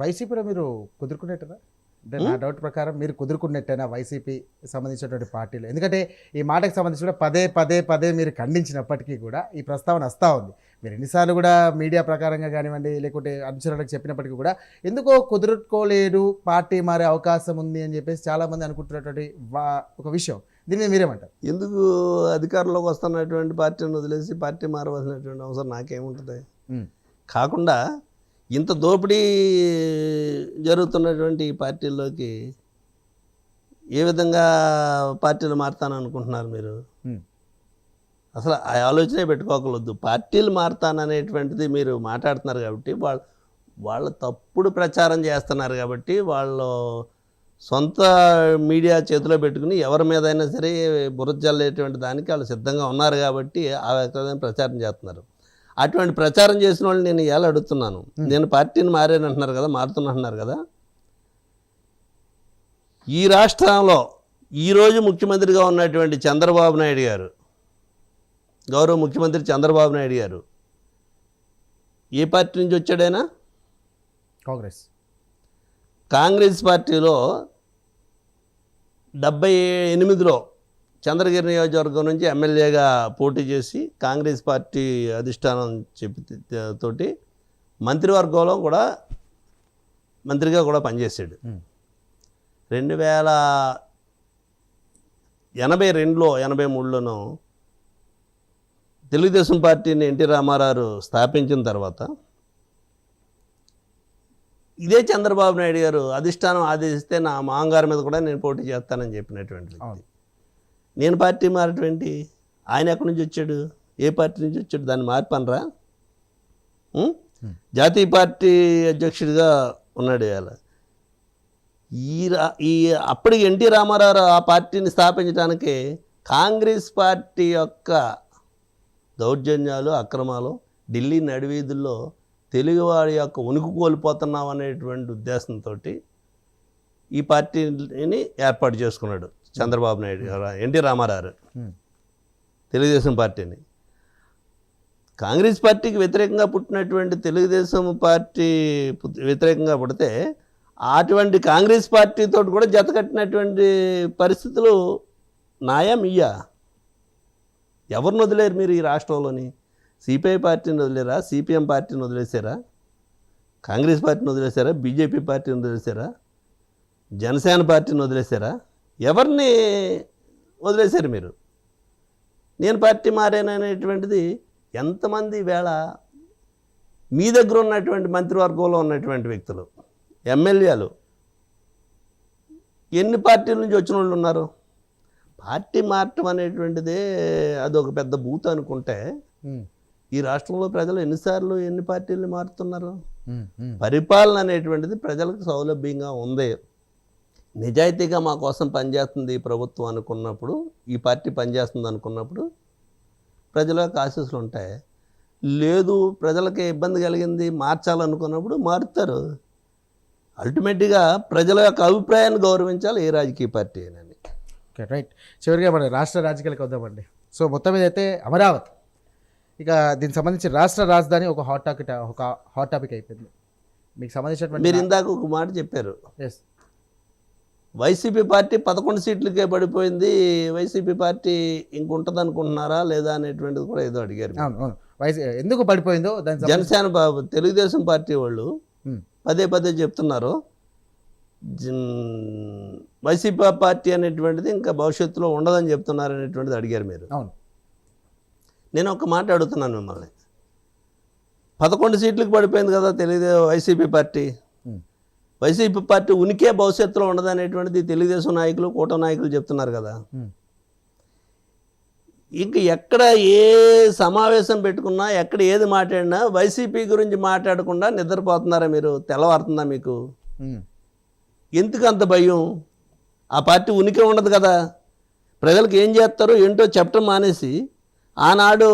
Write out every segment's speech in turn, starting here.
వైసీపీలో మీరు కుదురుకునేట్టనా? అంటే నా డౌట్ ప్రకారం మీరు కుదురుకున్నట్టేనా వైసీపీ సంబంధించినటువంటి పార్టీలు? ఎందుకంటే ఈ మాటకు సంబంధించి కూడా పదే మీరు ఖండించినప్పటికీ కూడా ఈ ప్రస్తావన వస్తూ ఉంది. మీరు ఎన్నిసార్లు కూడా మీడియా ప్రకారంగా కానివ్వండి, లేకుంటే అనుచరులకు చెప్పినప్పటికీ కూడా ఎందుకో కుదురుకోలేడు, పార్టీ మారే అవకాశం ఉంది అని చెప్పేసి చాలామంది అనుకుంటున్నటువంటి ఒక విషయం. దీని మీద మీరేమంటారు? ఎందుకు అధికారంలోకి వస్తున్నటువంటి పార్టీని వదిలేసి పార్టీ మారవలసినటువంటి అవసరం నాకేముంటుంది? కాకుండా ఇంత దోపిడీ జరుగుతున్నటువంటి ఈ పార్టీల్లోకి ఏ విధంగా పార్టీలు మారుతాననుకుంటున్నారు మీరు? అసలు ఆ ఆలోచనే పెట్టుకోకూడదు. పార్టీలు మారుతాననేటువంటిది మీరు మాట్లాడుతున్నారు కాబట్టి వాళ్ళ తప్పుడు ప్రచారం చేస్తున్నారు కాబట్టి వాళ్ళు సొంత మీడియా చేతిలో పెట్టుకుని ఎవరి మీదైనా సరే బురద జల్లేటువంటి దానికి వాళ్ళు సిద్ధంగా ఉన్నారు కాబట్టి ఆ విధంగా ప్రచారం చేస్తున్నారు. అటువంటి ప్రచారం చేసిన వాళ్ళు నేను ఎలా అడుగుతున్నాను, నేను పార్టీని మారాను అంటున్నారు కదా, మారుతున్నారు కదా. ఈ రాష్ట్రంలో ఈరోజు ముఖ్యమంత్రిగా ఉన్నటువంటి చంద్రబాబు నాయుడు గారు, గౌరవ ముఖ్యమంత్రి చంద్రబాబు నాయుడు గారు ఏ పార్టీ నుంచి వచ్చాడైనా? కాంగ్రెస్ పార్టీలో 78లో చంద్రగిరి నియోజకవర్గం నుంచి ఎమ్మెల్యేగా పోటీ చేసి కాంగ్రెస్ పార్టీ అధిష్టానం తోటి మంత్రివర్గంలో కూడా మంత్రిగా కూడా పనిచేశాడు. 2082లో 83లోనూ తెలుగుదేశం పార్టీని ఎన్టీ రామారావు స్థాపించిన తర్వాత ఇదే చంద్రబాబు నాయుడు గారు అధిష్టానం ఆదేశిస్తే నా మాంగారు మీద కూడా నేను పోటీ చేస్తానని చెప్పినటువంటి వ్యక్తి. నేను పార్టీ మారటువంటి ఆయన ఎక్కడి నుంచి వచ్చాడు, ఏ పార్టీ నుంచి వచ్చాడు? దాన్ని మార్పనరా? జాతీయ పార్టీ అధ్యక్షుడిగా ఉన్నాడు. ఇవాళ అప్పటికి ఎన్టీ రామారావు ఆ పార్టీని స్థాపించడానికి కాంగ్రెస్ పార్టీ యొక్క దౌర్జన్యాలు, అక్రమాలు, ఢిల్లీ నడివీధుల్లో తెలుగువాడి యొక్క ఉనికి కోల్పోతున్నాం అనేటువంటి ఉద్దేశంతో ఈ పార్టీని ఏర్పాటు చేసుకున్నాడు చంద్రబాబు నాయుడు గారు, ఎన్టీ రామారావు తెలుగుదేశం పార్టీని. కాంగ్రెస్ పార్టీకి వ్యతిరేకంగా పుట్టినటువంటి తెలుగుదేశం పార్టీ వ్యతిరేకంగా పుడితే అటువంటి కాంగ్రెస్ పార్టీతో కూడా జతకట్టినటువంటి పరిస్థితులు నాయా మీయా? ఎవరిని వదిలేరు మీరు ఈ రాష్ట్రంలోని? సిపిఐ పార్టీని వదిలేరా? సిపిఎం పార్టీని వదిలేసారా? కాంగ్రెస్ పార్టీని వదిలేసారా? బీజేపీ పార్టీని వదిలేసారా? జనసేన పార్టీని వదిలేసారా? ఎవరిని వదిలేశారు మీరు? నేను పార్టీ మారాననేటువంటిది ఎంతమంది వేళ మీ దగ్గర ఉన్నటువంటి మంత్రివర్గంలో ఉన్నటువంటి వ్యక్తులు, ఎమ్మెల్యేలు ఎన్ని పార్టీల నుంచి వచ్చిన వాళ్ళు ఉన్నారు? పార్టీ మారటం అనేటువంటిదే అదొక పెద్ద బూత్ అనుకుంటే ఈ రాష్ట్రంలో ప్రజలు ఎన్నిసార్లు ఎన్ని పార్టీలు మారుతున్నారు? పరిపాలన అనేటువంటిది ప్రజలకు సౌలభ్యంగా ఉంది, నిజాయితీగా మా కోసం పనిచేస్తుంది ఈ ప్రభుత్వం అనుకున్నప్పుడు, ఈ పార్టీ పనిచేస్తుంది అనుకున్నప్పుడు ప్రజల యొక్క ఆశీస్సులు ఉంటాయి. లేదు ప్రజలకి ఇబ్బంది కలిగింది మార్చాలనుకున్నప్పుడు మారుతారు. అల్టిమేట్గా ప్రజల యొక్క అభిప్రాయాన్ని గౌరవించాలి ఏ రాజకీయ పార్టీ అని. Okay, right. చివరిగా మన రాష్ట్ర రాజకీయాలకు వద్దామండి. సో మొత్తం మీద అయితే అమరావతి, ఇక దీనికి సంబంధించి రాష్ట్ర రాజధాని ఒక హాట్ టాపిక్ అయిపోయింది. మీకు సంబంధించినటువంటి మీరు ఇందాక ఒక మాట చెప్పారు, ఎస్, వైసీపీ పార్టీ 11 సీట్లకే పడిపోయింది, వైసీపీ పార్టీ ఇంకుంటుంది అనుకుంటున్నారా లేదా అనేటువంటిది కూడా ఏదో అడిగారు. అవును, ఎందుకు పడిపోయిందో దాని జనసేన తెలుగుదేశం పార్టీ వాళ్ళు పదే చెప్తున్నారు వైసీపీ పార్టీ అనేటువంటిది ఇంకా భవిష్యత్తులో ఉండదని చెప్తున్నారు అనేటువంటిది అడిగారు మీరు. అవును, నేను ఒక మాట అడుగుతున్నాను మిమ్మల్ని. 11 సీట్లకు పడిపోయింది కదా వైసీపీ పార్టీ. వైసీపీ పార్టీ ఉనికే భవిష్యత్తులో ఉండదనేటువంటిది తెలుగుదేశం నాయకులు, కూటమి నాయకులు చెప్తున్నారు కదా. ఇంక ఎక్కడ ఏ సమావేశం పెట్టుకున్నా, ఎక్కడ ఏది మాట్లాడినా వైసీపీ గురించి మాట్లాడకుండా నిద్రపోతున్నారా మీరు? తెల్లవారుతుందా మీకు? ఎందుకు అంత భయం? ఆ పార్టీ ఉనికి ఉండదు కదా. ప్రజలకు ఏం చేస్తారో ఏంటో చెప్పడం మానేసి ఆనాడు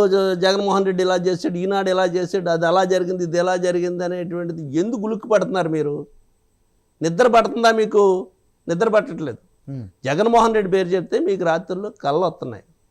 జగన్మోహన్ రెడ్డి ఇలా చేసాడు, ఈనాడు ఇలా చేసాడు, అది అలా జరిగింది, ఇది ఎలా జరిగింది అనేటువంటిది ఎందుకు ఉలిక్కి పడుతున్నారు మీరు? నిద్ర పడుతుందా మీకు? నిద్ర పట్టట్లేదు. జగన్మోహన్ రెడ్డి పేరు చెప్తే మీకు రాత్రుల్లో కళ్ళు వస్తున్నాయి.